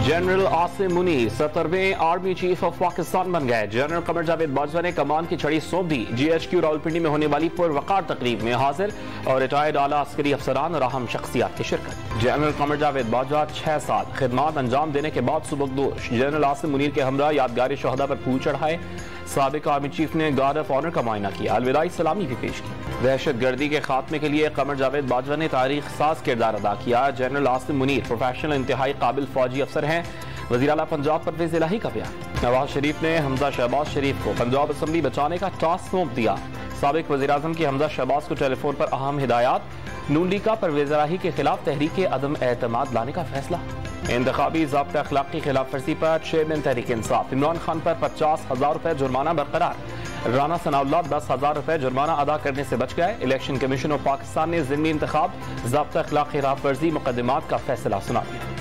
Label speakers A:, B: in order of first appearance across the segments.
A: General Asim Munir 70वें army chief of Pakistan बन गए। जनरल कमर जावेद बाजवा ने कमान की छड़ी सौंप दी। GHQ रावलपिंडी में होने वाली पुरवकार तकरीब में हाजिर और रिटायर्ड आला अस्करी अफसरान और अहम शख्सियात की शिरकत। जनरल कमर जावेद बाजवा 6 साल खिदमत अंजाम देने के बाद सुबकदोश जनरल आसिम मुनीर के हमरा यादगार शहदा पर फूल चढ़ाए। साबिक आर्मी चीफ ने गार्ड ऑफ ऑनर का मुआयना किया, अलविदाई सलामी भी पेश की। दहशत गर्दी के खात्मे के लिए कमर जावेद बाजवा ने तारीख साज किरदार अदा किया। जनरल आसिम मुनीर प्रोफेशनल इंतहाई काबिल फौजी अफसर हैं। वज़ीर आला पंजाब परवेज इलाही का बयान। नवाज शरीफ ने हमजा शहबाज शरीफ को पंजाब असम्बली बचाने का टास्क सौंप दिया। साबिक वज़ीर आज़म की हमजा शहबाज को टेलीफोन पर अहम हिदायत। नून लीग का परवेज इलाही के खिलाफ तहरीक अदम एतमाद लाने का फैसला। इंतखाबी ज़ाब्ता अखलाक की खिलाफ वर्जी पर चेयरमैन तहरीक इंसाफ इमरान खान पर 50,000 रुपए जुर्माना बरकरार। राना सनाउल्लाह 10,000 रुपए जुर्माना अदा करने से बच गए। इलेक्शन कमीशन ऑफ पाकिस्तान ने ज़िमनी इंतखाब ज़ाब्ता अखलाक की खिलाफ वर्जी मुकदमात का फैसला सुना दिया।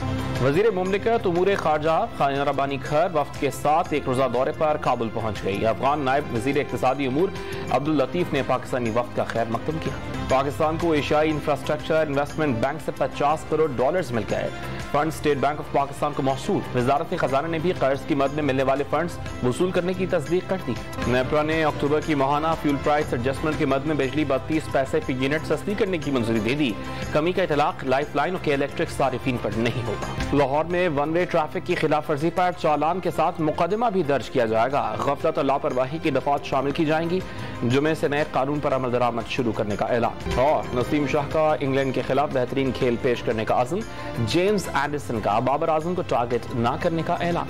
A: वज़ीर मुमलिकत उमूर खारजा खानिया रब्बानी खैर वफ्द के साथ एक रोज़ा दौरे पर काबुल पहुंच गई। अफगान नायब वज़ीर इक़्तिसादी उमूर अब्दुल लतीफ़ ने पाकिस्तानी वफ्द का खैर मकदम किया। पाकिस्तान को एशियाई इंफ्रास्ट्रक्चर इन्वेस्टमेंट बैंक से $50 करोड़ मिल गए। Fund state bank of Pakistan को मौसूल। वजारत खजाना ने भी कर्ज की मद में मिलने वाले फंड्स वसूल करने की तस्दीक कर दी। नेपरा ने अक्टूबर की माहाना फ्यूल प्राइस एडजस्टमेंट की मद में बिजली 32 पैसे फी यूनिट सस्ती करने की मंजूरी दे दी। कमी का इतलाक लाइफ लाइन और के इलेक्ट्रिक सारिफीन पर नहीं होगा। लाहौर में वन वे ट्रैफिक की खिलाफ वर्जी पर चालान के साथ मुकदमा भी दर्ज किया जाएगा। गफलत और लापरवाही की दफात शामिल की जाएंगी। जुमे से नए कानून पर अमल दरामद शुरू करने का ऐलान। और नसीम शाह का इंग्लैंड के खिलाफ बेहतरीन खेल पेश करने का अज़्म। जेम्स एंडरसन का बाबर आजम को टारगेट न करने का ऐलान।